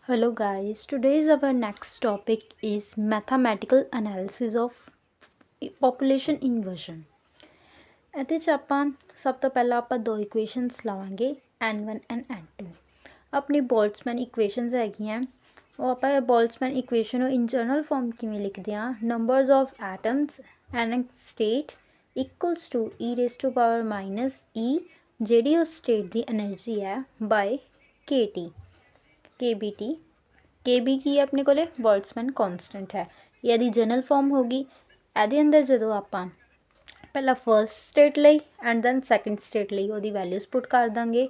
Hello guys, today's our next topic is mathematical analysis of population inversion। ਇਹਦੇ 'ਚ ਆਪਾਂ ਸਭ ਤੋਂ ਪਹਿਲਾਂ ਆਪਾਂ ਦੋ ਇਕੁਏਸ਼ਨਸ ਲਾਵਾਂਗੇ n1 ਐਂਡ n2। ਆਪਣੀ ਬੋਲਟਜ਼ਮੈਨ ਇਕੁਏਸ਼ਨਸ ਹੈਗੀਆਂ, ਉਹ ਆਪਾਂ ਬੋਲਟਜ਼ਮੈਨ ਇਕੁਏਸ਼ਨ ਨੂੰ ਇਨ ਜਨਰਲ ਫਾਰਮ ਕਿਵੇਂ ਲਿਖਦੇ ਹਾਂ, numbers of atoms in state equals to e raised to power minus e ਜਿਹੜੀ ਉਸ ਸਟੇਟ ਦੀ એનર્ਜੀ ਹੈ ਬਾਏ kT KBT। KB ਕੀ ਹੈ ਆਪਣੇ ਕੋਲੇ ਬੋਲਟਜ਼ਮੈਨ ਕੌਨਸਟੈਂਟ ਹੈ, ਇਹਦੀ ਜਨਰਲ ਫਾਰਮ ਹੋਗੀ। ਇਹਦੇ ਅੰਦਰ ਜਦੋਂ ਆਪਾਂ ਪਹਿਲਾਂ ਫਰਸਟ ਸਟੇਟ ਲਈ ਐਂਡ ਦੈਨ ਸੈਕਿੰਡ ਸਟੇਟ ਲਈ ਉਹਦੀ ਵੈਲਿਊਜ਼ ਪੁੱਟ ਕਰ ਦਾਂਗੇ।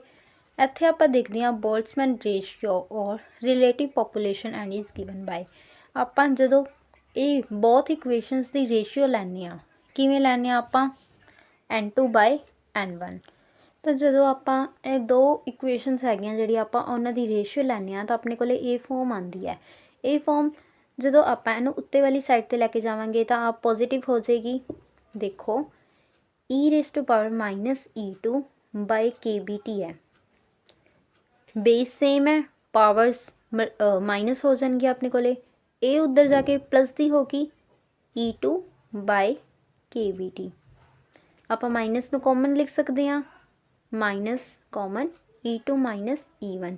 ਇੱਥੇ ਆਪਾਂ ਦੇਖਦੇ ਹਾਂ Boltzmann ratio or relative population and is given by. ਆਪਾਂ ਜਦੋਂ ਇਹ ਬਹੁਤ ਇਕੁਏਸ਼ਨਸ ਦੀ ਰੇਸ਼ੀਓ ਲੈਂਦੇ ਹਾਂ, ਕਿਵੇਂ ਲੈਂਦੇ ਹਾਂ ਆਪਾਂ n2/n1। ਤਾਂ ਜਦੋਂ ਆਪਾਂ ਇਹ ਦੋ ਇਕੁਏਸ਼ਨਸ ਹੈਗੀਆਂ ਜਿਹੜੀ ਆਪਾਂ ਉਹਨਾਂ ਦੀ ਰੇਸ਼ੀਓ ਲੈਂਦੇ ਹਾਂ ਤਾਂ ਆਪਣੇ ਕੋਲ ਇਹ ਫੋਰਮ ਆਉਂਦੀ ਹੈ। ਇਹ ਫੋਰਮ ਜਦੋਂ ਆਪਾਂ ਇਹਨੂੰ ਉੱਤੇ ਵਾਲੀ ਸਾਈਡ 'ਤੇ ਲੈ ਕੇ ਜਾਵਾਂਗੇ ਤਾਂ ਆਪ ਪੋਜ਼ੀਟਿਵ ਹੋ ਜਾਏਗੀ। ਦੇਖੋ e raised to power minus e2/kBT ਹੈ, ਬੇਸ ਸੇਮ ਹੈ, ਪਾਵਰਸ ਮਾਈਨਸ ਹੋ ਜਾਣਗੀਆਂ ਆਪਣੇ ਕੋਲੇ, ਇਹ ਉੱਧਰ ਜਾ ਕੇ ਪਲੱਸ ਦੀ ਹੋ ਗਈ e2/kBT। ਆਪਾਂ ਮਾਈਨਸ ਨੂੰ ਕਾਮਨ ਲਿਖ ਸਕਦੇ ਹਾਂ, minus common e2 minus e1,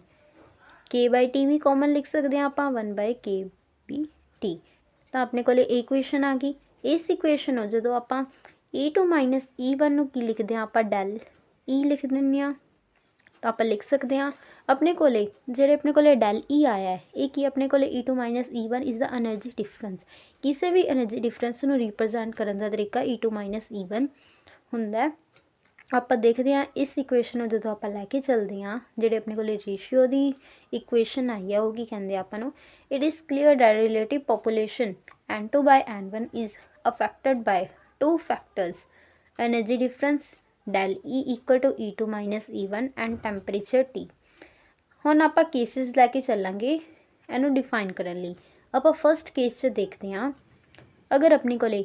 k/t ਵੀ ਕਾਮਨ ਲਿਖ ਸਕਦੇ ਹਾਂ ਆਪਾਂ 1/kBT। ਤਾਂ ਆਪਣੇ ਕੋਲ ਇਹ ਇਕੁਏਸ਼ਨ ਆ ਗਈ। ਇਸ ਇਕੁਏਸ਼ਨ ਨੂੰ ਜਦੋਂ ਆਪਾਂ e2 ਮਾਈਨਸ e1 ਨੂੰ ਕੀ ਲਿਖਦੇ ਹਾਂ ਆਪਾਂ ਡੈਲ e ਲਿਖ ਦਿੰਦੇ ਹਾਂ, ਤਾਂ ਆਪਾਂ ਲਿਖ ਸਕਦੇ ਹਾਂ ਆਪਣੇ ਕੋਲੇ ਜਿਹੜੇ ਆਪਣੇ ਕੋਲੇ ਡੈਲ e ਆਇਆ ਹੈ ਇਹ ਕੀ ਆਪਣੇ ਕੋਲੇ e2 minus e1 is the energy difference. ਕਿਸੇ ਵੀ ਐਨਰਜੀ ਡਿਫਰੈਂਸ ਨੂੰ ਰਿਪਰੈਜ਼ੈਂਟ ਕਰਨ ਦਾ ਤਰੀਕਾ e2 ਮਾਈਨਸ e1 ਹੁੰਦਾ। ਆਪਾਂ ਦੇਖਦੇ ਹਾਂ ਇਸ ਇਕੁਏਸ਼ਨ ਨੂੰ ਜਦੋਂ ਆਪਾਂ ਲੈ ਕੇ ਚੱਲਦੇ ਹਾਂ, ਜਿਹੜੇ ਆਪਣੇ ਕੋਲ ਰੇਸ਼ੀਓ ਦੀ ਇਕੁਏਸ਼ਨ ਆਈ ਹੈ ਉਹ ਕੀ ਕਹਿੰਦੇ ਆਪਾਂ ਨੂੰ, it is clear that relative population n2/n1 is affected by two factors, energy difference del E equal to E2 minus E1 and temperature T। ਹੁਣ ਆਪਾਂ ਕੇਸਿਸ ਲੈ ਕੇ ਚੱਲਾਂਗੇ ਇਹਨੂੰ ਡਿਫਾਈਨ ਕਰਨ ਲਈ। ਆਪਾਂ ਫਸਟ ਕੇਸ 'ਚ ਦੇਖਦੇ ਹਾਂ, ਅਗਰ ਆਪਣੀ ਕੋਲੇ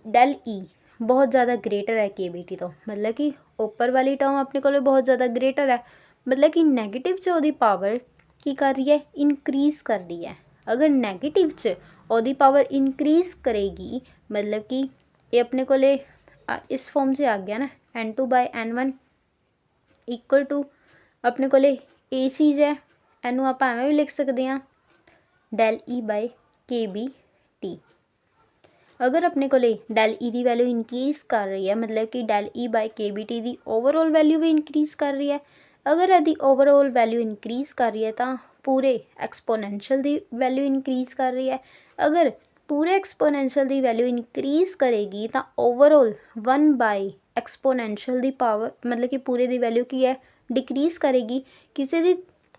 ਡੈਲ E ਬਹੁਤ ਜ਼ਿਆਦਾ ਗ੍ਰੇਟਰ ਹੈ KBT ਤੋਂ, ਮਤਲਬ ਕਿ ਉੱਪਰ ਵਾਲੀ ਟਰਮ ਆਪਣੇ ਕੋਲ ਬਹੁਤ ਜ਼ਿਆਦਾ ਗ੍ਰੇਟਰ ਹੈ, ਮਤਲਬ ਕਿ ਨੈਗੇਟਿਵ 'ਚ ਉਹਦੀ ਪਾਵਰ ਕੀ ਕਰ ਰਹੀ ਹੈ, ਇਨਕਰੀਜ਼ ਕਰ ਰਹੀ ਹੈ। ਅਗਰ ਨੈਗੇਟਿਵ 'ਚ ਉਹਦੀ ਪਾਵਰ ਇਨਕਰੀਜ਼ ਕਰੇਗੀ ਮਤਲਬ ਕਿ ਇਹ ਆਪਣੇ ਕੋਲੇ ਇਸ ਫਾਰਮ 'ਚ ਆ ਗਿਆ ਨਾ n2/n1 ਇਕੁਅਲ ਟੂ ਆਪਣੇ ਕੋਲੇ ਇਹ ਚੀਜ਼ ਹੈ, ਇਹਨੂੰ ਆਪਾਂ ਐਵੇਂ ਵੀ ਲਿਖ ਸਕਦੇ ਹਾਂ ਡੈਲ E/kBT। ਅਗਰ ਆਪਣੇ ਕੋਲੇ ਡੈਲ E ਦੀ ਵੈਲਿਊ ਇਨਕਰੀਜ਼ ਕਰ ਰਹੀ ਹੈ ਮਤਲਬ ਕਿ ਡੈਲ E/kBT ਦੀ ਓਵਰਆਲ ਵੈਲਿਊ ਵੀ ਇਨਕਰੀਜ਼ ਕਰ ਰਹੀ ਹੈ। ਅਗਰ ਇਹਦੀ ਓਵਰਆਲ ਵੈਲਿਊ ਇਨਕਰੀਜ਼ ਕਰ ਰਹੀ ਹੈ ਤਾਂ ਪੂਰੇ ਐਕਸਪੋਨੈਂਸ਼ੀਅਲ ਦੀ ਵੈਲਿਊ ਇਨਕਰੀਜ਼ ਕਰ ਰਹੀ ਹੈ। ਅਗਰ ਪੂਰੇ ਐਕਸਪੋਨੈਂਸ਼ੀਅਲ ਦੀ ਵੈਲਿਊ ਇਨਕਰੀਜ਼ ਕਰੇਗੀ ਤਾਂ ਓਵਰਆਲ 1/ਐਕਸਪੋਨੈਂਸ਼ੀਅਲ ਦੀ ਪਾਵਰ ਮਤਲਬ ਕਿ ਪੂਰੇ ਦੀ ਵੈਲਿਊ ਕੀ ਹੈ, ਡਿਕਰੀਜ਼ ਕਰੇਗੀ। ਕਿਸੇ ਦੀ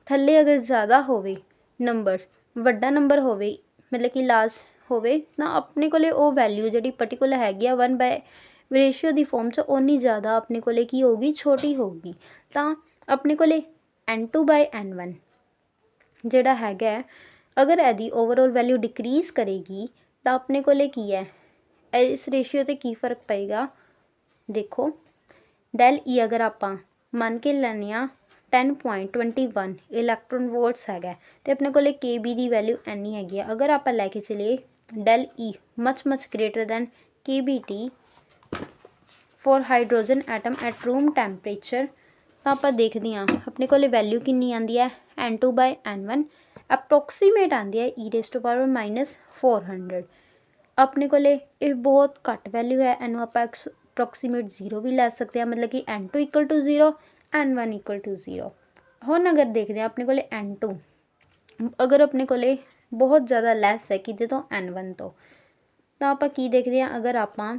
ਥੱਲੇ ਅਗਰ ਜ਼ਿਆਦਾ ਹੋਵੇ ਨੰਬਰ, ਵੱਡਾ ਨੰਬਰ ਹੋਵੇ ਮਤਲਬ ਕਿ ਲਾਰਜ ਹੋਵੇ ਤਾਂ ਆਪਣੇ ਕੋਲੇ ਉਹ ਵੈਲਿਊ ਜਿਹੜੀ ਪਰਟੀਕੂਲਰ ਹੈਗੀ ਆ 1/ ਰੇਸ਼ੀਓ ਦੀ ਫੋਰਮ 'ਚ ਓਨੀ ਜ਼ਿਆਦਾ ਆਪਣੇ ਕੋਲੇ ਕੀ ਹੋਊਗੀ, ਛੋਟੀ ਹੋਊਗੀ। ਤਾਂ ਆਪਣੇ ਕੋਲੇ n2/n1 ਜਿਹੜਾ ਹੈਗਾ ਅਗਰ ਇਹਦੀ ਓਵਰਆਲ ਵੈਲਿਊ ਡਿਕਰੀਜ਼ ਕਰੇਗੀ ਤਾਂ ਆਪਣੇ ਕੋਲੇ ਕੀ ਹੈ, ਇਸ ਰੇਸ਼ੀਓ 'ਤੇ ਕੀ ਫਰਕ ਪਏਗਾ। ਦੇਖੋ ਡੈਲ E ਅਗਰ ਆਪਾਂ ਮੰਨ ਕੇ ਲੈਂਦੇ ਹਾਂ 10.21 ਇਲੈਕਟ੍ਰੋਨ ਵੋਲਟਸ ਹੈਗਾ ਅਤੇ ਆਪਣੇ ਕੋਲੇ KB ਦੀ ਵੈਲਿਊ ਇੰਨੀ ਹੈਗੀ ਆ। ਅਗਰ ਆਪਾਂ ਲੈ ਕੇ ਚਲੀਏ del E much greater than KBT for hydrogen atom at room temperature, ਤਾਂ ਆਪਾਂ ਦੇਖਦੇ ਹਾਂ ਆਪਣੇ ਕੋਲੇ ਵੈਲਿਊ ਕਿੰਨੀ ਆਉਂਦੀ ਹੈ n2/n1 ਅਪਰੋਕਸੀਮੇਟ ਆਉਂਦੀ ਹੈ e raised to power -400। ਆਪਣੇ ਕੋਲੇ ਇਹ ਬਹੁਤ ਘੱਟ ਵੈਲਿਊ ਹੈ, ਇਹਨੂੰ ਆਪਾਂ ਅਪਰੋਕਸੀਮੇਟ 0 ਵੀ ਲੈ ਸਕਦੇ ਹਾਂ, ਮਤਲਬ ਕਿ n2 equal to 0 n1 equal to 0। ਹੁਣ ਅਗਰ ਦੇਖਦੇ ਹਾਂ ਆਪਣੇ ਕੋਲੇ n2 ਅਗਰ ਆਪਣੇ ਕੋਲੇ ਬਹੁਤ ਜ਼ਿਆਦਾ ਲੈਸ ਹੈ ਕਿਤੇ ਤੋਂ n1 ਤੋਂ, ਤਾਂ ਆਪਾਂ ਕੀ ਦੇਖਦੇ ਹਾਂ, ਅਗਰ ਆਪਾਂ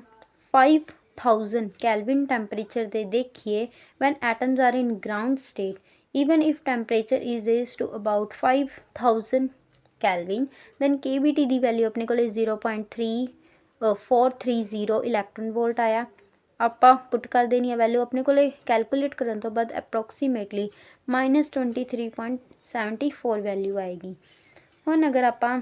5000 ਕੈਲਵਿਨ ਟੈਂਪਰੇਚਰ 'ਤੇ ਦੇਖੀਏ when atoms are in ground state even if temperature is raised to about 5000 Kelvin then KBT the value ਆਪਣੇ ਕੋਲੇ 0.3430 ਇਲੈਕਟ੍ਰੋਨ ਵੋਲਟ ਆਇਆ। ਆਪਾਂ ਪੁੱਟ ਕਰ ਦੇਣੀ ਹੈ ਵੈਲਿਊ ਆਪਣੇ ਕੋਲੇ, ਕੈਲਕੂਲੇਟ ਕਰਨ ਤੋਂ ਬਾਅਦ ਅਪਰੋਕਸੀਮੇਟਲੀ -23.74 ਵੈਲਿਊ ਆਏਗੀ। ਹੁਣ ਅਗਰ ਆਪਾਂ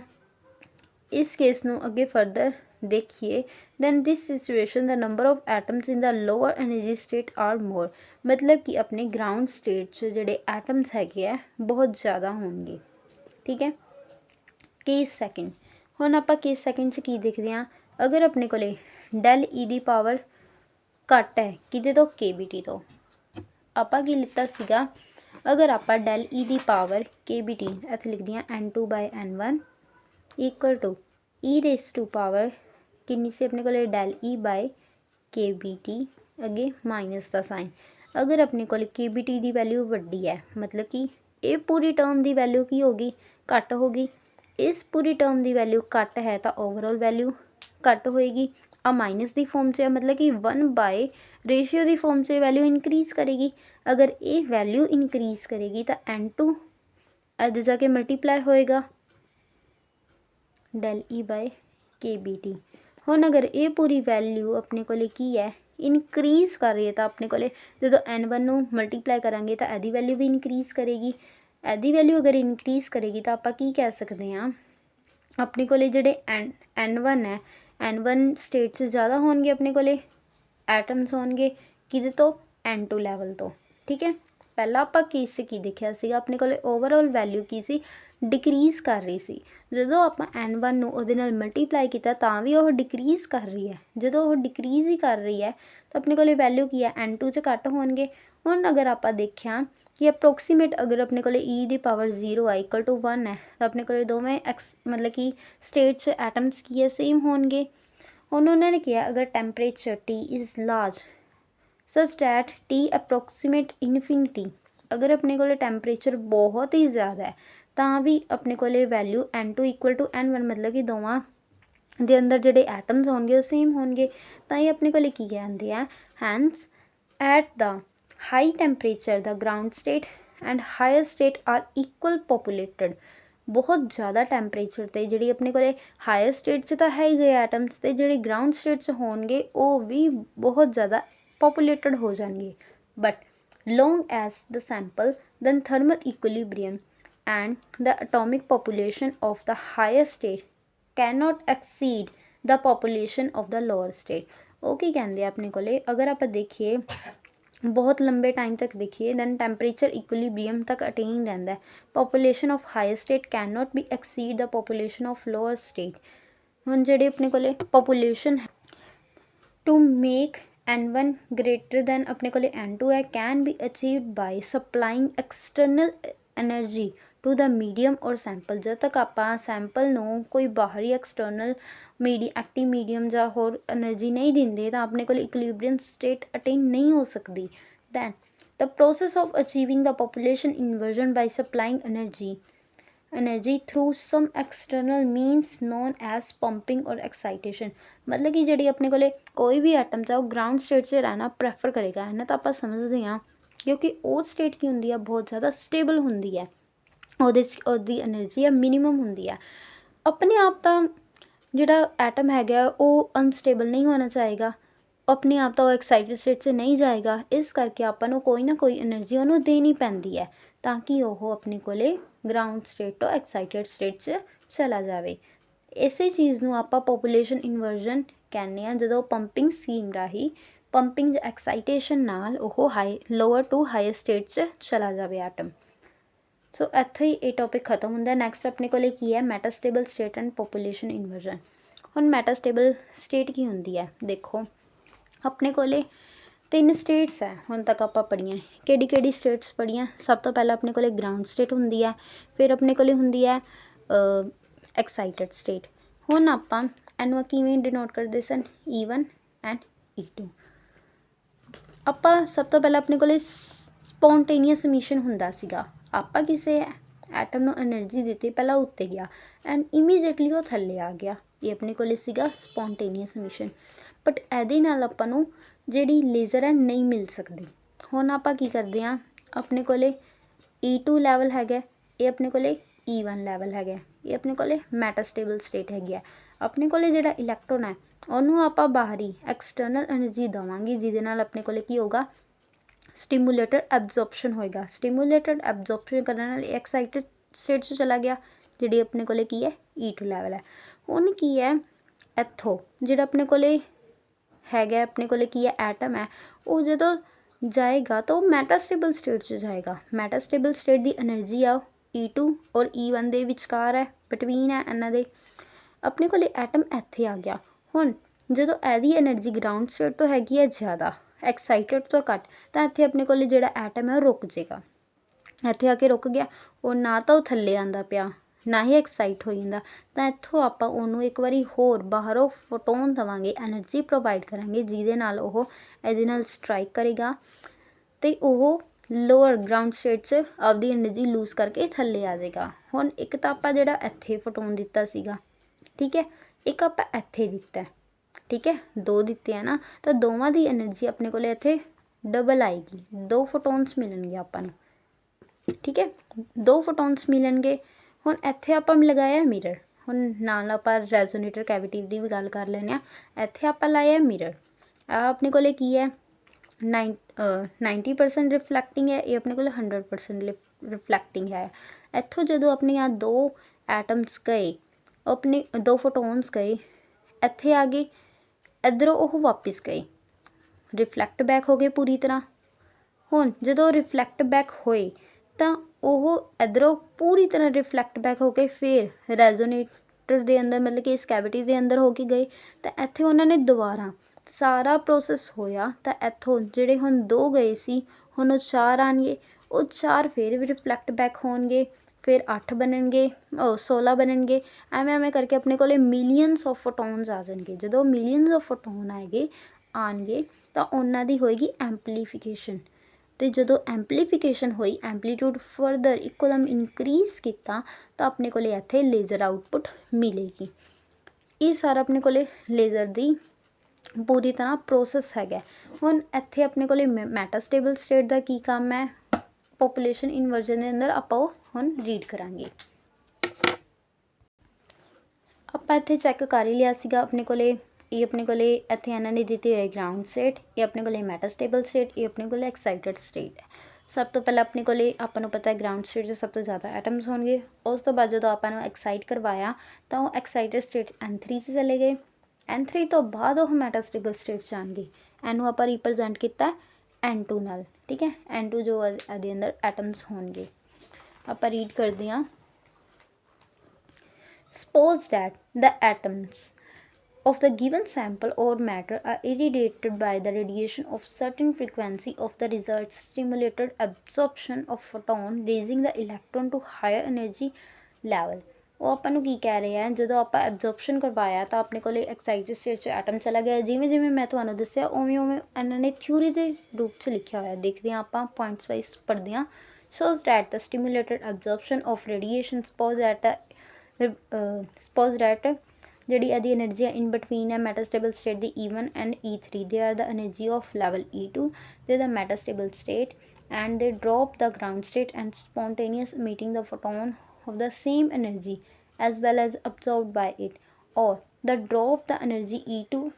ਇਸ ਕੇਸ ਨੂੰ ਅੱਗੇ ਫਰਦਰ ਦੇਖੀਏ then this situation the number of atoms in the lower energy state are more, ਮਤਲਬ ਕਿ ਆਪਣੇ ਗਰਾਊਂਡ ਸਟੇਟ 'ਚ ਜਿਹੜੇ ਐਟਮਸ ਹੈਗੇ ਆ ਬਹੁਤ ਜ਼ਿਆਦਾ ਹੋਣਗੇ। ठीक है। केस सैकेंड, हुण आपां केस सैकेंड 'च की देखदे हां, अगर अपने कोले डेल ई दी पावर घट है किहदे तो KBT तो, आपां की लिता सीगा, अगर आपां डेल ई दी पावर KBT इत्थे लिखदे हां N2/N1 equal to E raise to power किन्नी सी अपने कोले डेल ई बाय KBT अगे माइनस का साइन। अगर अपने को KBT की वैल्यू वड्डी है मतलब कि ये पूरी टर्म की वैल्यू की होगी घट होगी, इस पूरी टर्म की वैल्यू घट है तो ओवरऑल वैल्यू घट होएगी। आ माइनस की फॉर्म च मतलब कि 1 रेशियो की फॉर्म च वैल्यू इनक्रीज करेगी। अगर ये वैल्यू इनक्रीज करेगी तो N2 अद जाके मल्टीप्लाई होएगा डेल ई बाय KBT। हुण अगर ये पूरी वैल्यू अपने को की है इनक्रीज कर रही है तो अपने को जो N1 मल्टीप्लाई करांगे तो यदी वैल्यू भी इनक्रीज करेगी। यदी वैल्यू अगर इनक्रीज करेगी तो आप कह सकते हैं अपने को जोड़े N1 है N1 स्टेट से ज़्यादा होंगे अपने को एटम्स होंगे कि तो N2 लैवल तो। ठीक है, पहला आप केस से की देखा सीगा अपने को ओवरऑल वैल्यू की सी डिक्रीज़ कर रही सी, जो आप N1 ਉਹਦੇ ਨਾਲ मल्टीप्लाई किया ਤਾਂ भी वह डिक्रीज़ कर रही है, जो वह डिक्रीज़ ही कर रही है तो अपने को वैल्यू की है N2 च घट होणगे। हुण अगर आप देखा कि अप्रोक्सीमेट अगर अपने को ई दी पावर 0 है इक्वल टू 1 है तो अपने को दोवें मतलब कि स्टेट च एटम्स की है सेम होणगे। हुण उन्होंने कहा अगर temperature T is large such that T approximate infinity, अगर अपने को टैंपरेचर बहुत ही ज़्यादा है तो भी अपने को value N2 equal to N1 मतलब कि दोवां दे अंदर जोड़े एटम्स होंगे वो सेम होंगे। तो ये अपने को की कहते हैं hence at the high temperature the ground state and higher state are equal populated. बहुत ज़्यादा टैंपरेचर ते जी अपने को हायर स्टेट तो है ही गए एटम्स ते जी ग्राउंड स्टेट होंगे वो भी बहुत ज़्यादा पॉपूलेटेड हो जाएंगे। But long as the sample then thermal equilibrium and the atomic population of the higher state cannot exceed the population of the lower state। वो की कहते हैं अपने को अगर आप देखिए बहुत लंबे टाइम तक देखिए दैन टैंपरेचर इक्विलिब्रियम तक अटेन रहता है। Population of higher state can not be exceed the population of lower state. हम जेडे अपने को population to make N1 greater than अपने को N2 है can be achieved by supplying external energy to the medium or sample. जब तक आप सैंपल ਨੂੰ कोई बाहरी एक्सटर्नल एक्टिव मीडियम ਜਾਂ होर एनर्जी नहीं देंगे तो अपने को इक्विलिब्रियम स्टेट अटेन नहीं हो सकती। Then the process of achieving the population inversion by supplying energy through some external means known as pumping or excitation. मतलब कि जी अपने को कोई भी एटम चाहे वो ग्राउंड स्टेट से रहना प्रैफर करेगा है ना, तो आप समझते हैं क्योंकि वो स्टेट की होंगी है बहुत ज़्यादा स्टेबल होंगी है, ਉਹਦੀ एनर्जी है मिनीमम होंगी है। अपने आप तो जोड़ा एटम है वो अनस्टेबल नहीं होना चाहेगा, अपने आप तो वो एक्साइटेड स्टेट से नहीं जाएगा। इस करके आपको कोई ना कोई एनर्जी उन्होंने देनी पैंदी है ताकि वह अपने को ग्राउंड स्टेट तो एक्साइटेड स्टेट से चला जाए। इसे चीज़ ਨੂੰ ਆਪਾਂ पॉपूलेशन इन्वर्जन कहने हैं, जो पंपिंग स्कीम राही पंपिंग एक्साइटेशन नाल ਉਹ high lower to higher state से चला जाए एटम। सो ਇੱਥੇ ही ये टॉपिक खत्म होंगे। नैक्सट अपने को की है मैटास्टेबल स्टेट एंड पॉपूलेशन इन्वर्जन। हुण मैटास्टेबल स्टेट की होंगी है, देखो अपने को 3 स्टेट्स है हुण तक आप पढ़िया। किहड़ी स्टेट्स पढ़िया? सब तो पहले अपने को ग्राउंड स्टेट होंगी है, फिर अपने को होंगी है एक्साइटेड स्टेट। हुण आपां इहनूं किवें डिनोट करते सन E1 एंड E2। आपां सब तो पहले अपने को स्पॉन्टेनियस एमिशन हुंदा सीगा, आपां किसी एटम नूं एनर्जी दी पहला उत्ते गया एंड इमीजिएटली वो थल्ले आ गया। ये अपने को सीगा स्पॉन्टेनियस एमिशन। बट ਇਹਦੇ ਨਾਲ ਆਪਾਂ ਨੂੰ ਜਿਹੜੀ ਲੇਜ਼ਰ है नहीं मिल सकती। ਹੁਣ ਆਪਾਂ ਕੀ ਕਰਦੇ ਹਾਂ, अपने को E2 लैवल है, ये अपने को E1 लैवल है, ये अपने को मैटास्टेबल स्टेट है। अपने को जो इलैक्ट्रॉन है उन्होंने आप बाहरी एक्सटर्नल एनर्जी देवांगे जिहदे नाल अपने को की होगा स्टिमुलेटेड एब्जॉर्प्शन होएगा। स्टिमुलेटेड एब्जॉर्प्शन करने नाल एक्साइटेड स्टेट से चला गया, जी अपने को की है E2 लैवल है। हुण की है इत्थों जो अपने को है अपने को की है एटम है वो जो जाएगा तो मैटास्टेबल स्टेट च जाएगा। मैटास्टेबल स्टेट की एनर्जी आ E2 और E1 ਦੇ ਵਿਚਕਾਰ ਹੈ, ਬਿਟਵੀਨ ਹੈ ਇਹਨਾਂ ਦੇ। ਆਪਣੇ ਕੋਲ ਐਟਮ ਇੱਥੇ ਆ ਗਿਆ। ਹੁਣ ਜਦੋਂ ਇਹਦੀ એનર્ਜੀ ਗਰਾਊਂਡ ਸਟੇਟ ਤੋਂ ਹੈਗੀ ਹੈ ਜ਼ਿਆਦਾ, ਐਕਸਾਈਟਡ ਤੋਂ ਘੱਟ, ਤਾਂ ਇੱਥੇ ਆਪਣੇ ਕੋਲ ਜਿਹੜਾ ਐਟਮ ਹੈ ਉਹ ਰੁਕ ਜਾਏਗਾ। ਇੱਥੇ ਆ ਕੇ ਰੁਕ ਗਿਆ, ਉਹ ਨਾ ਤਾਂ ਉਹ ਥੱਲੇ ਆਉਂਦਾ ਪਿਆ, ਨਾ ਹੀ ਐਕਸਾਈਟ ਹੋ ਜਾਂਦਾ। ਤਾਂ ਇੱਥੋਂ ਆਪਾਂ ਉਹਨੂੰ ਇੱਕ ਵਾਰੀ ਹੋਰ ਬਾਹਰੋਂ ਫੋਟੋਨ ਦੇਵਾਂਗੇ, ਐਨਰਜੀ ਪ੍ਰੋਵਾਈਡ ਕਰਾਂਗੇ, ਜਿਹਦੇ ਨਾਲ ਉਹ ਇਹਦੇ ਨਾਲ ਸਟਰਾਈਕ ਕਰੇਗਾ ਅਤੇ ਉਹ ਲੋਅਰ ਗਰਾਊਂਡ ਸਟੇਟ 'ਚ ਆਪਦੀ ਐਨਰਜੀ ਲੂਜ਼ ਕਰਕੇ ਥੱਲੇ ਆ ਜਾਏਗਾ। ਹੁਣ ਇੱਕ ਤਾਂ ਆਪਾਂ ਜਿਹੜਾ ਇੱਥੇ ਫੋਟੋਨ ਦਿੱਤਾ ਸੀਗਾ, ਠੀਕ ਹੈ, ਇੱਕ ਆਪਾਂ ਇੱਥੇ ਦਿੱਤਾ, ਠੀਕ ਹੈ, ਦੋ ਦਿੱਤੇ ਆ ਨਾ, ਤਾਂ ਦੋਵਾਂ ਦੀ ਐਨਰਜੀ ਆਪਣੇ ਕੋਲ ਇੱਥੇ ਡਬਲ ਆਏਗੀ, 2 ਫੋਟੋਨਸ ਮਿਲਣਗੇ ਆਪਾਂ ਨੂੰ, ਠੀਕ ਹੈ, 2 ਫੋਟੋਨਸ ਮਿਲਣਗੇ। ਹੁਣ ਇੱਥੇ ਆਪਾਂ ਲਗਾਇਆ ਮਿਰਰ। ਹੁਣ ਨਾਲ ਆਪਾਂ ਰੈਜ਼ੋਨੇਟਰ ਕੈਵਿਟੀ ਦੀ ਵੀ ਗੱਲ ਕਰ ਲੈਂਦੇ ਹਾਂ। ਇੱਥੇ ਆਪਾਂ ਲਾਇਆ ਮਿਰਰ। ਆ ਆਪਣੇ ਕੋਲ ਕੀ ਹੈ, 90% ਰਿਫਲੈਕਟਿੰਗ ਹੈ, ਇਹ ਆਪਣੇ ਕੋਲ 100% ਰਿਫਲੈਕਟਿੰਗ ਹੈ। ਇੱਥੋਂ ਜਦੋਂ ਆਪਣੇ ਆ 2 ਐਟਮਸ ਗਏ, ਆਪਣੇ 2 ਫੋਟੋਨਸ ਗਏ, ਇੱਥੇ ਆ ਗਏ, ਇੱਧਰੋਂ ਉਹ ਵਾਪਿਸ ਗਏ, ਰਿਫਲੈਕਟ ਬੈਕ ਹੋ ਗਏ ਪੂਰੀ ਤਰ੍ਹਾਂ। ਹੁਣ ਜਦੋਂ ਰਿਫਲੈਕਟ ਬੈਕ ਹੋਏ ਤਾਂ ਉਹ ਇੱਧਰੋਂ ਪੂਰੀ ਤਰ੍ਹਾਂ ਰਿਫਲੈਕਟ ਬੈਕ ਹੋ ਕੇ ਫਿਰ ਰੈਜ਼ੋਨੇਟਰ ਦੇ ਅੰਦਰ, ਮਤਲਬ ਕਿ ਇਸ ਕੈਵਿਟੀ ਦੇ ਅੰਦਰ ਹੋ ਕੇ ਗਏ। ਤਾਂ ਇੱਥੇ ਉਹਨਾਂ ਨੇ ਦੁਬਾਰਾ ਸਾਰਾ ਪ੍ਰੋਸੈਸ ਹੋਇਆ, ਤਾਂ ਇੱਥੋਂ ਜਿਹੜੇ ਹੁਣ 2 ਗਏ ਸੀ, ਹੁਣ ਉਹ 4 ਆਉਣਗੇ, ਉਹ 4 ਫਿਰ ਵੀ ਰਿਫਲੈਕਟ ਬੈਕ ਹੋਣਗੇ, ਫਿਰ 8 ਬਣਨਗੇ, 16 ਬਣਨਗੇ, ਐਵੇਂ ਕਰਕੇ ਆਪਣੇ ਕੋਲ ਮਿਲੀਅਨਸ ਆਫ ਫੋਟੋਨਸ ਆ ਜਾਣਗੇ। ਜਦੋਂ ਮਿਲੀਅਨਸ ਆਫ ਫੋਟੋਨ ਆਉਣਗੇ ਤਾਂ ਉਹਨਾਂ ਦੀ ਹੋਏਗੀ ਐਂਪਲੀਫਿਕੇਸ਼ਨ। ਅਤੇ ਜਦੋਂ ਐਂਪਲੀਫਿਕੇਸ਼ਨ ਹੋਈ, ਐਂਪਲੀਟਿਊਡ ਫਰਦਰ ਇੱਕੋਦਮ ਇਨਕਰੀਜ਼ ਕੀਤਾ, ਤਾਂ ਆਪਣੇ ਕੋਲ ਇੱਥੇ ਲੇਜ਼ਰ ਆਊਟਪੁੱਟ ਮਿਲੇਗੀ। ਇਹ ਸਾਰਾ ਆਪਣੇ ਕੋਲ ਲੇਜ਼ਰ ਦੀ ਪੂਰੀ ਤਰ੍ਹਾਂ ਪ੍ਰੋਸੈਸ ਹੈਗਾ। ਹੁਣ ਇੱਥੇ ਆਪਣੇ ਕੋਲ ਮੈਟਾਸਟੇਬਲ ਸਟੇਟ ਦਾ ਕੀ ਕੰਮ ਹੈ, ਪੋਪੂਲੇਸ਼ਨ ਇਨਵਰਜਨ ਦੇ ਅੰਦਰ ਆਪਾਂ ਉਹ ਹੁਣ ਰੀਡ ਕਰਾਂਗੇ। ਆਪਾਂ ਇੱਥੇ ਚੈੱਕ ਕਰ ਹੀ ਲਿਆ ਸੀਗਾ ਆਪਣੇ ਕੋਲ, ਇਹ ਆਪਣੇ ਕੋਲ ਇੱਥੇ ਇਹਨਾਂ ਨੇ ਦਿੱਤੀ ਹੋਈ ਗਰਾਊਂਡ ਸਟੇਟ, ਇਹ ਆਪਣੇ ਕੋਲ ਮੈਟਾਸਟੇਬਲ ਸਟੇਟ, ਇਹ ਆਪਣੇ ਕੋਲ ਐਕਸਾਈਟਡ ਸਟੇਟ ਹੈ। ਸਭ ਤੋਂ ਪਹਿਲਾਂ ਆਪਣੇ ਕੋਲ ਆਪਾਂ ਨੂੰ ਪਤਾ ਹੈ ਗਰਾਊਂਡ ਸਟੇਟ 'ਚ ਸਭ ਤੋਂ ਜ਼ਿਆਦਾ ਐਟਮਸ ਹੋਣਗੇ। ਉਸ ਤੋਂ ਬਾਅਦ ਜਦੋਂ ਆਪਾਂ ਨੂੰ ਐਕਸਾਈਟ ਕਰਵਾਇਆ ਤਾਂ ਉਹ ਐਕਸਾਈਟਡ ਸਟੇਟ N3 'ਚ ਚਲੇ ਗਏ। N3 ਤੋਂ ਬਾਅਦ ਉਹ ਮੈਟਾਸਟੇਬਲ ਸਟੇਟ 'ਚ ਆਉਣਗੇ। ਇਹਨੂੰ ਆਪਾਂ ਰਿਪਰਜੈਂਟ ਕੀਤਾ N2 ਨਾਲ, ਠੀਕ ਹੈ, N2 ਜੋ ਇਹਦੇ ਅੰਦਰ ਐਟਮਸ ਹੋਣਗੇ। ਆਪਾਂ ਰੀਡ ਕਰਦੇ ਹਾਂ। Suppose that the atoms of the given sample or matter are irradiated by the radiation of certain frequency of the result stimulated absorption of photon, raising the electron to higher energy level। ਉਹ ਆਪਾਂ ਨੂੰ ਕੀ ਕਹਿ ਰਹੇ ਆ, ਜਦੋਂ ਆਪਾਂ ਐਬਜ਼ੋਰਪਸ਼ਨ ਕਰਵਾਇਆ ਤਾਂ ਆਪਣੇ ਕੋਲ ਐਕਸਾਈਟਡ ਸਟੇਟ 'ਚ ਐਟਮ ਚਲਾ ਗਿਆ। ਜਿਵੇਂ ਮੈਂ ਤੁਹਾਨੂੰ ਦੱਸਿਆ ਉਵੇਂ ਇਹਨਾਂ ਨੇ ਥਿਊਰੀ ਦੇ ਰੂਪ 'ਚ ਲਿਖਿਆ ਹੋਇਆ। ਦੇਖਦੇ ਹਾਂ ਆਪਾਂ ਪੁਆਇੰਟਸ ਵਾਈਜ਼ ਪੜ੍ਹਦੇ ਹਾਂ। shows that the stimulated absorption of radiation suppose that ਜਿਹੜੀ ਇਹਦੀ ਐਨਰਜੀ ਇਨ ਬਿਟਵੀਨ ਹੈ ਮੈਟਾਸਟੇਬਲ state the E1 and E3, they are the energy of level E2, they are the metastable state, and they drop the ground state and spontaneous emitting the photon of the same energy as well as absorbed by it, or the drop the energy E2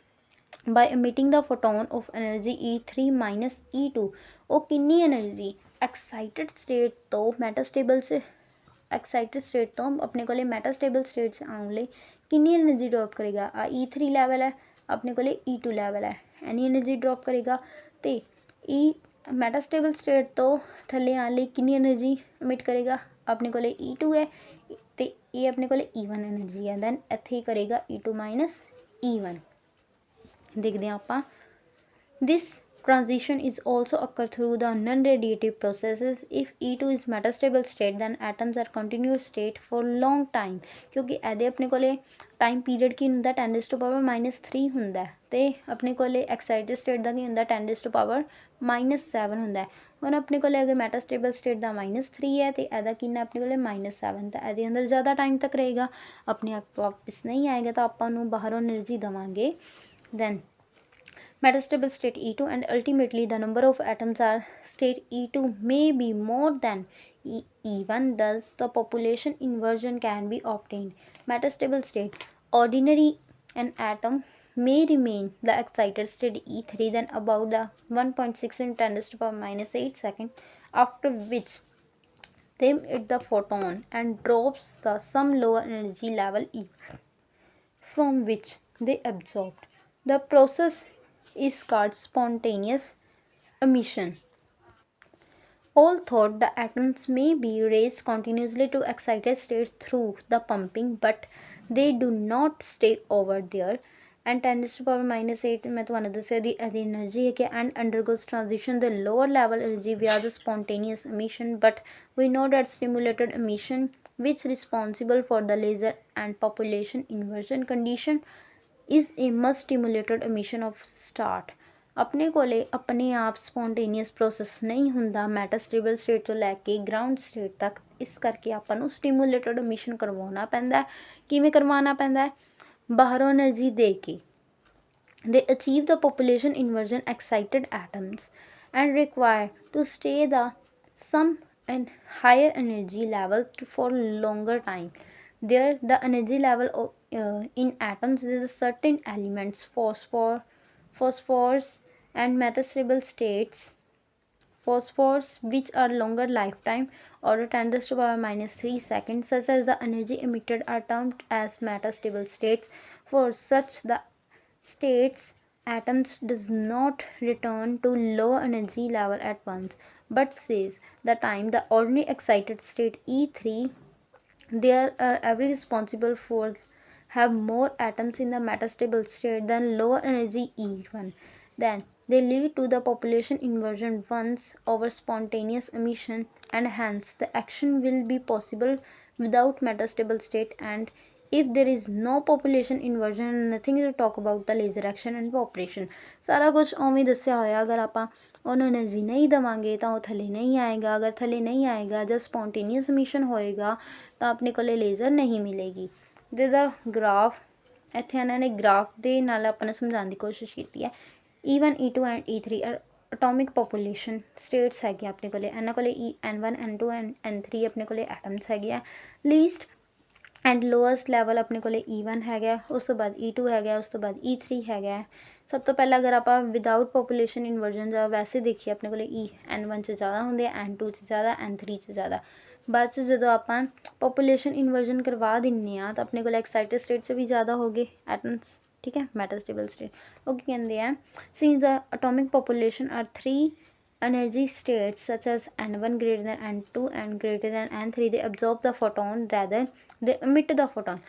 by emitting the photon of energy E3 minus E2। ਉਹ ਕਿੰਨੀ energy excited state ਤੋਂ ਮੈਟਾਸਟੇਬਲ 'ਚ, excited state ਤੋਂ ਆਪਣੇ ਕੋਲ ਮੈਟਾਸਟੇਬਲ state 'ਚ ਆਉਣ ਲਈ ਕਿੰਨੀ ਐਨਰਜੀ ਡਰੋਪ ਕਰੇਗਾ। ਆ E3 ਲੈਵਲ ਹੈ, ਆਪਣੇ ਕੋਲ E2 ਲੈਵਲ ਹੈ, ਐਨੀ ਐਨਰਜੀ ਡਰੋਪ ਕਰੇਗਾ। ਅਤੇ ਮੈਟਾਸਟੇਬਲ ਸਟੇਟ ਤੋਂ ਥੱਲੇ ਆਉਣ ਲਈ ਕਿੰਨੀ ਐਨਰਜੀ ਇਮਿਟ ਕਰੇਗਾ, ਆਪਣੇ ਕੋਲ E2 ਹੈ, ਅਤੇ ਇਹ ਆਪਣੇ ਕੋਲ E1 ਐਨਰਜੀ ਹੈ। ਦੈਨ ਇੱਥੇ ਕਰੇਗਾ E2 ਮਾਈਨਸ E1। ਦੇਖਦੇ ਹਾਂ ਆਪਾਂ। This transition is also occur through the non-radiative processes। If E2 is metastable state then atoms are continuous state for long time। ਕਿਉਂਕਿ ਇਹਦੇ ਆਪਣੇ ਕੋਲੇ ਟਾਈਮ ਪੀਰੀਅਡ ਕੀ ਹੁੰਦਾ, 10⁻³ ਹੁੰਦਾ, ਅਤੇ ਆਪਣੇ ਕੋਲੇ ਐਕਸਾਈਟਡ ਸਟੇਟ ਦਾ ਕੀ ਹੁੰਦਾ, 10⁻⁻7 ਹੁੰਦਾ। ਹੁਣ ਆਪਣੇ ਕੋਲ ਅਗਰ ਮੈਟਾਸਟੇਬਲ ਸਟੇਟ ਦਾ -3 ਹੈ ਅਤੇ ਇਹਦਾ ਕਿੰਨਾ ਆਪਣੇ ਕੋਲ -7, ਤਾਂ ਇਹਦੇ ਅੰਦਰ ਜ਼ਿਆਦਾ ਟਾਈਮ ਤੱਕ ਰਹੇਗਾ, ਆਪਣੇ ਆਪ ਵਾਪਿਸ ਨਹੀਂ ਆਏਗਾ, ਤਾਂ ਆਪਾਂ ਉਹਨੂੰ ਬਾਹਰੋਂ ਐਨਰਜੀ ਦੇਵਾਂਗੇ। Then metastable state E2 and ultimately the number of atoms are state E2 may be more than E1, thus the population inversion can be obtained। Metastable state ordinary an atom may remain the excited state E3 then about the 1.6 in 10⁻⁻8 second, after which they emit the photon and drops the some lower energy level E1 from which they absorbed। The process is called spontaneous emission। All thought the atoms may be raised continuously to excited state through the pumping, but they do not stay over there. And 10 to the power minus 8 मैं ਤੁਹਾਨੂੰ ਦੱਸਿਆ ਦੀ energy है कि and undergoes transition the lower level energy via the spontaneous emission, but we know that stimulated emission which responsible for the laser and population inversion condition is a much stimulated emission of start. ਆਪਣੇ ਕੋਲੇ ਆਪਣੇ ਆਪ ਸਪੋਂਟੇਨੀਅਸ process ਨਹੀਂ ਹੁੰਦਾ ਮੈਟਾਸਟੇਬਲ state ਤੋਂ ਲੈ ਕੇ ground state ਤੱਕ, ਇਸ ਕਰਕੇ ਆਪਾਂ ਨੂੰ ਸਟੀਮੂਲੇਟਡ ਐਮਿਸ਼ਨ ਕਰਵਾਉਣਾ ਪੈਂਦਾ। ਕਿਵੇਂ ਕਰਵਾਉਣਾ ਪੈਂਦਾ? ਬਾਹਰੋਂ એનર્ਜੀ ਦੇ ਕੇ। they achieve the population inversion excited atoms and require to stay the some and higher energy level for longer time. There the energy level of, in atoms is certain elements phosphorus and metastable states phosphors which are longer lifetime order 10 to the power minus 3 seconds, such as the energy emitted are termed as metastable states. For such the states atoms does not return to low energy level at once, but says the time the ordinary excited state E3 there are every responsible for have more atoms in the metastable state than lower energy E1. Then they lead to the population inversion once over spontaneous emission, and hence the action will be possible without metastable state. And if there is no population inversion, nothing to talk about the laser action and evaporation. सारा कुछ उवें दस्सिया होया, अगर आप उन्होंने energy नहीं देवांगे तो वो थले नहीं आएगा, अगर थले नहीं आएगा जब स्पॉन्टेनियस एमिशन होएगा तो अपने को लेज़र नहीं मिलेगी। ਜਿਹਦਾ ਗ੍ਰਾਫ ਇੱਥੇ ਇਹਨਾਂ ਨੇ ਗ੍ਰਾਫ ਦੇ ਨਾਲ ਆਪਾਂ ਨੂੰ ਸਮਝਾਉਣ ਦੀ ਕੋਸ਼ਿਸ਼ ਕੀਤੀ ਹੈ। E1 E2 and E3 atomic population status ਹੈਗੀਆਂ ਆਪਣੇ ਕੋਲੇ, ਇਹਨਾਂ ਕੋਲੇ N1 N2 ਐਂਡ N3 ਆਪਣੇ ਕੋਲੇ ਐਟਮਸ ਹੈਗੇ ਆ। ਲੀਸਟ ਐਂਡ ਲੋਅਸਟ ਲੈਵਲ ਆਪਣੇ ਕੋਲੇ E1 ਹੈਗਾ, ਉਸ ਤੋਂ ਬਾਅਦ E2 ਹੈਗਾ, ਉਸ ਤੋਂ ਬਾਅਦ E3 ਹੈਗਾ। ਸਭ ਤੋਂ ਪਹਿਲਾਂ ਅਗਰ ਆਪਾਂ ਵਿਦਾਊਟ ਪੋਪੂਲੇਸ਼ਨ ਇਨਵਰਜਨ ਜਾਂ ਵੈਸੇ ਦੇਖੀਏ ਆਪਣੇ ਕੋਲੇ N1 'ਚ ਜ਼ਿਆਦਾ ਹੁੰਦੇ ਆ, N2 'ਚ ਜ਼ਿਆਦਾ, N3 'ਚ ਜ਼ਿਆਦਾ। ਬਾਅਦ 'ਚ ਜਦੋਂ ਆਪਾਂ ਪੋਪੂਲੇਸ਼ਨ ਇਨਵਰਜਨ ਕਰਵਾ ਦਿੰਦੇ ਹਾਂ ਤਾਂ ਆਪਣੇ ਕੋਲ ਐਕਸਾਈਟਡ ਸਟੇਟ 'ਚ ਵੀ ਜ਼ਿਆਦਾ ਹੋ ਗਏ ਐਟਮਸ, ਠੀਕ ਹੈ, ਮੈਟਾਸਟੇਬਲ ਸਟੇਟ। ਉਹ ਕੀ ਕਹਿੰਦੇ ਆ, since the atomic population are 3 energy states such as N1 greater than N2 and greater than N3 they absorb the photon rather they emit the photon।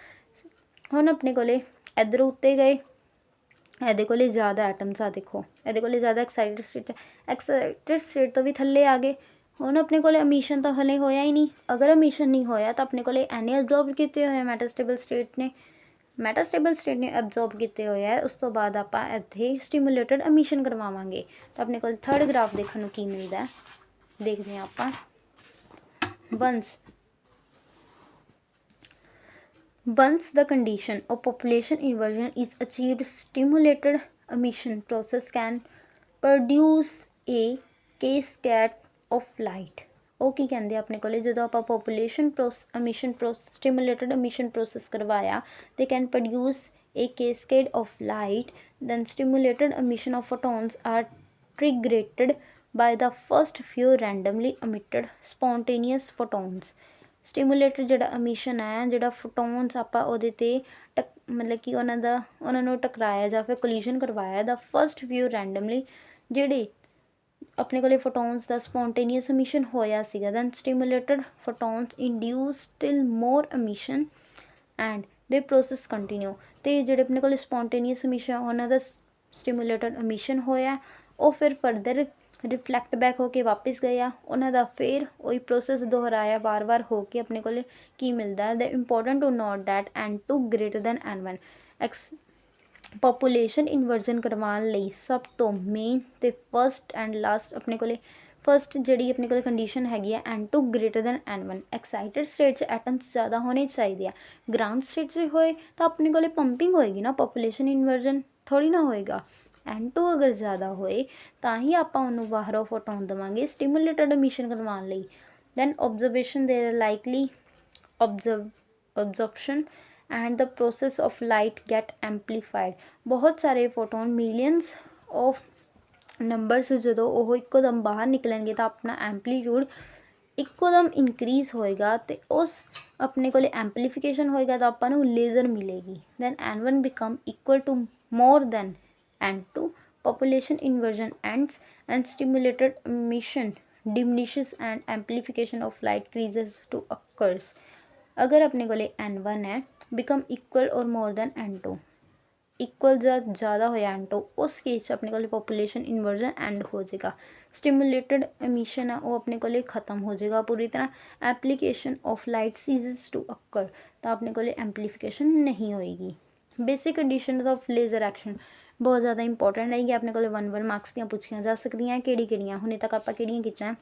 ਹੁਣ ਆਪਣੇ ਕੋਲੇ ਇੱਧਰ ਉੱਤੇ ਗਏ, ਇਹਦੇ ਕੋਲੇ ਜ਼ਿਆਦਾ ਐਟਮਸ ਆ, ਦੇਖੋ ਇਹਦੇ ਕੋਲੇ ਜ਼ਿਆਦਾ ਐਕਸਾਈਟਡ ਸਟੇਟ ਤੋਂ ਵੀ ਥੱਲੇ ਆ ਗਏ। ਹੁਣ ਆਪਣੇ ਕੋਲੇ ਐਮਿਸ਼ਨ ਤਾਂ ਹਲੇ ਹੋਇਆ ਹੀ ਨਹੀਂ, ਅਗਰ ਐਮਿਸ਼ਨ ਨਹੀਂ ਹੋਇਆ ਤਾਂ ਆਪਣੇ ਕੋਲੇ ਐਨੇ ਐਬਜ਼ੋਰਬ ਕੀਤੇ ਹੋਏ ਮੈਟਾਸਟੇਬਲ ਸਟੇਟ ਨੇ ਐਬਜ਼ੋਰਬ ਕੀਤੇ ਹੋਏ ਹੈ। ਉਸ ਤੋਂ ਬਾਅਦ ਆਪਾਂ ਇੱਥੇ ਸਟੀਮੂਲੇਟਡ ਐਮਿਸ਼ਨ ਕਰਵਾਵਾਂਗੇ ਤਾਂ ਆਪਣੇ ਕੋਲ ਥਰਡ ਗ੍ਰਾਫ ਦੇਖਣ ਨੂੰ ਕੀ ਮਿਲਦਾ, ਦੇਖਦੇ ਹਾਂ ਆਪਾਂ। Once the condition of population inversion is achieved, stimulated emission process can produce a cascade of light। ਉਹ ਕੀ ਕਹਿੰਦੇ ਆਪਣੇ ਕੋਲੇ, ਜਦੋਂ ਆਪਾਂ ਪੋਪੂਲੇਸ਼ਨ stimulated emission process ਕਰਵਾਇਆ they can produce a cascade of light, then stimulated emission of photons are triggered by the first few randomly emitted spontaneous photons। ਸਟੀਮੂਲੇਟਡ ਜਿਹੜਾ emission ਹੈ, ਜਿਹੜਾ ਫੋਟੋਨਸ ਆਪਾਂ ਉਹਦੇ 'ਤੇ ਮਤਲਬ ਕਿ ਉਹਨਾਂ ਨੂੰ ਟਕਰਾਇਆ ਜਾਂ ਫਿਰ ਕੋਲੀਜਨ ਕਰਵਾਇਆ ਦਾ ਫਸਟ ਵਿਊ ਰੈਂਡਮਲੀ ਜਿਹੜੇ ਆਪਣੇ ਕੋਲੇ ਫੋਟੋਨਸ ਦਾ ਸਪੌਂਟੇਨੀਅਸ ਐਮਿਸ਼ਨ ਹੋਇਆ ਸੀਗਾ, then stimulated photons induce still more emission and the process continue. ਅਤੇ ਜਿਹੜੇ ਆਪਣੇ ਕੋਲੇ ਸਪੌਂਟੇਨੀਅਸ ਐਮਿਸ਼ਨ ਉਹਨਾਂ ਦਾ ਸਟੀਮੂਲੇਟਡ ਐਮਿਸ਼ਨ ਹੋਇਆ, ਉਹ ਫਿਰ ਫਰਦਰ ਰਿਫਲੈਕਟ ਬੈਕ ਹੋ ਕੇ ਵਾਪਸ ਗਏ ਆ, ਉਹਨਾਂ ਦਾ ਫਿਰ ਉਹੀ ਪ੍ਰੋਸੈਸ ਦੁਹਰਾਇਆ ਵਾਰ ਹੋ ਕੇ ਆਪਣੇ ਕੋਲ ਕੀ ਮਿਲਦਾ। The important to note that N2 greater than N1 population inversion ਕਰਵਾਉਣ ਲਈ ਸਭ ਤੋਂ ਮੇਨ ਅਤੇ ਫਸਟ ਐਂਡ ਲਾਸਟ ਆਪਣੇ ਕੋਲ ਫਸਟ ਜਿਹੜੀ ਆਪਣੇ ਕੋਲ ਕੰਡੀਸ਼ਨ ਹੈਗੀ ਆ N2 greater than N1। Excited state 'ਚ ਐਟਮਸ ਜ਼ਿਆਦਾ ਹੋਣੇ ਚਾਹੀਦੇ ਆ, ਗਰਾਊਂਡ ਸਟੇਟ 'ਚ ਹੋਏ ਤਾਂ ਆਪਣੇ ਕੋਲ ਪੰਪਿੰਗ ਹੋਏਗੀ ਨਾ, ਪੋਪੂਲੇਸ਼ਨ ਇਨਵਰਜਨ ਥੋੜ੍ਹੀ ਨਾ ਹੋਏਗਾ। N2 ਅਗਰ ਜ਼ਿਆਦਾ ਹੋਏ ਤਾਂ ਹੀ ਆਪਾਂ ਉਹਨੂੰ ਬਾਹਰੋਂ ਫੋਟੋਨ ਦੇਵਾਂਗੇ ਸਟੀਮੂਲੇਟਡ ਐਮਿਸ਼ਨ ਕਰਵਾਉਣ ਲਈ। ਦੈਨ ਓਬਜ਼ਰਵੇਸ਼ਨ ਦੇ likely absorption and the process of light get amplified। ਬਹੁਤ ਸਾਰੇ ਫੋਟੋਨ ਮਿਲੀਅਨਸ ਆਫ ਨੰਬਰਸ ਜਦੋਂ ਉਹ ਇੱਕੋ ਦਮ ਬਾਹਰ ਨਿਕਲਣਗੇ ਤਾਂ ਆਪਣਾ ਐਂਪਲੀਟਿਊਡ ਇੱਕੋ ਦਮ ਇਨਕਰੀਜ਼ ਹੋਏਗਾ ਅਤੇ ਉਸ ਆਪਣੇ ਕੋਲ ਐਂਪਲੀਫਿਕੇਸ਼ਨ ਹੋਏਗਾ ਤਾਂ ਆਪਾਂ ਨੂੰ ਲੇਜ਼ਰ ਮਿਲੇਗੀ। Then N1 become equal to more than N2 population inversion ends and stimulated emission diminishes and amplification of light creases to occurs। अगर अपने को n1 है become equal or more than n2, equal ਜਾਂ ज़्यादा होया n2, उस case 'ਚ अपने को पॉपुलेशन इन्वर्जन एंड हो जाएगा। स्टिमुलेटेड एमिशन है वो अपने को ख़त्म हो जाएगा पूरी तरह। Application of light ceases to occur, तो अपने को एम्पलीफिकेशन नहीं होएगी। Basic condition of laser action बहुत ज़्यादा इंपॉर्टेंट है कि अपने को 1 मार्क्स ਦੀਆਂ ਪੁੱਛੀਆਂ ਜਾ ਸਕਦੀਆਂ। ਕਿਹੜੀਆਂ ਹੁਣੇ ਤੱਕ ਆਪਾਂ ਕਿਹੜੀਆਂ ਕੀਤੀਆਂ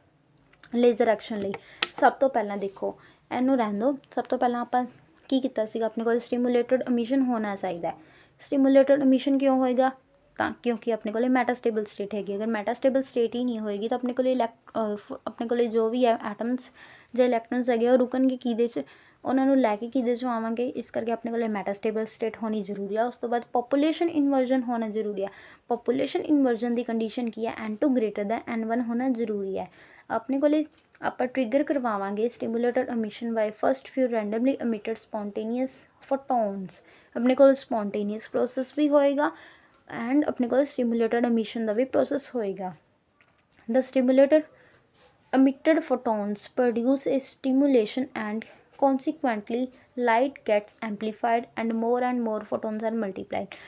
ਲੇਜ਼ਰ ਐਕਸ਼ਨ ਲਈ। ਸਭ ਤੋਂ ਪਹਿਲਾਂ ਦੇਖੋ ਇਹਨੂੰ ਰਹਿਣ ਦਿਓ, ਸਭ ਤੋਂ ਪਹਿਲਾਂ ਆਪਾਂ ਕੀ ਕੀਤਾ ਸੀਗਾ, ਆਪਣੇ ਕੋਲ ਸਟਿਮੂਲੇਟਡ ਐਮਿਸ਼ਨ ਹੋਣਾ ਚਾਹੀਦਾ। ਸਟਿਮੂਲੇਟਡ ਐਮਿਸ਼ਨ ਕਿਉਂ ਹੋਏਗਾ, ਤਾਂ ਕਿਉਂਕਿ ਆਪਣੇ ਕੋਲ ਮੈਟਾਸਟੇਬਲ ਸਟੇਟ ਹੈਗੀ। ਅਗਰ ਮੈਟਾਸਟੇਬਲ ਸਟੇਟ ਹੀ ਨਹੀਂ ਹੋਏਗੀ ਤਾਂ ਆਪਣੇ ਕੋਲ ਜੋ ਵੀ ਹੈ ਐਟਮਸ ਜਾਂ ਇਲੈਕਟ੍ਰੋਨਸ ਹੈਗੇ ਉਹ ਰੁਕਣਗੇ ਕਿਹਦੇ 'ਚ, ਉਹਨਾਂ ਨੂੰ ਲੈ ਕੇ ਕਿਹਦੇ 'ਚੋਂ ਆਵਾਂਗੇ। ਇਸ ਕਰਕੇ ਆਪਣੇ ਕੋਲ ਮੈਟਾਸਟੇਬਲ ਸਟੇਟ ਹੋਣੀ ਜ਼ਰੂਰੀ ਆ। ਉਸ ਤੋਂ ਬਾਅਦ ਪੋਪੂਲੇਸ਼ਨ ਇਨਵਰਜਨ ਹੋਣਾ ਜ਼ਰੂਰੀ ਆ। ਪੋਪੂਲੇਸ਼ਨ ਇਨਵਰਜਨ ਦੀ ਕੰਡੀਸ਼ਨ ਕੀ ਹੈ, n2 ਗ੍ਰੇਟਰ ਦੈਨ n1 ਹੋਣਾ ਜ਼ਰੂਰੀ ਹੈ। ਆਪਣੇ ਕੋਲ ਆਪਾਂ ਟ੍ਰਿਗਰ ਕਰਵਾਵਾਂਗੇ stimulated emission by first few randomly emitted spontaneous photons. ਆਪਣੇ ਕੋਲ ਸਪੌਂਟੇਨੀਅਸ ਪ੍ਰੋਸੈਸ ਵੀ ਹੋਏਗਾ ਐਂਡ ਆਪਣੇ ਕੋਲ ਸਟਿਮੂਲੇਟਡ ਐਮਿਸ਼ਨ ਦਾ ਵੀ ਪ੍ਰੋਸੈਸ ਹੋਏਗਾ। ਦ ਸਟਿਮੂਲੇਟਡ emitted photons produce a stimulation and consequently light gets amplified and more photons are multiplied।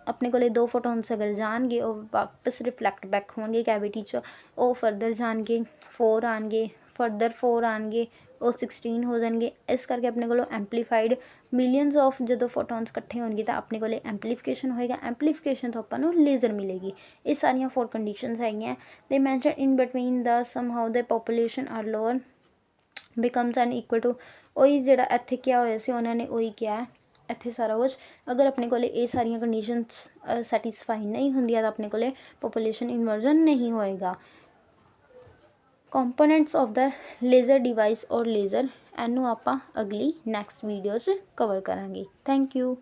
अपने को 2 photons अगर जाएंगे वो वापस रिफ्लैक्ट बैक होंगे कैविटी च, वो फर्दर जाएंगे 4 आएंगे, फर्दर 4 आएंगे, वो 16 हो जाएंगे। इस करके अपने को एम्पलीफाइड मिलियंस ऑफ जो फोटोन्स इकट्ठे होंगे तो अपने को एम्पलीफिकेशन होएगा। एम्पलीफिकेशन तो अपन लेजर मिलेगी। ये सारिया 4 कंडीशनस है। They mention in between the somehow the population are lower becomes an equal to, वही जो इत्थे क्या होया सी उन्होंने वही क्या है ਇੱਥੇ ਸਾਰਾ ਕੁਛ। ਅਗਰ ਆਪਣੇ ਕੋਲ ਇਹ ਸਾਰੀਆਂ ਕੰਡੀਸ਼ਨਸ ਸੈਟਿਸਫਾਈ ਨਹੀਂ ਹੁੰਦੀਆਂ ਤਾਂ ਆਪਣੇ ਕੋਲ ਪੋਪੂਲੇਸ਼ਨ ਇਨਵਰਜਨ ਨਹੀਂ ਹੋਏਗਾ। Components of the leisure device ਔਰ ਲੇਜ਼ਰ, ਇਹਨੂੰ ਆਪਾਂ ਅਗਲੀ ਨੈਕਸਟ ਵੀਡੀਓ 'ਚ ਕਵਰ ਕਰਾਂਗੇ। Thank you.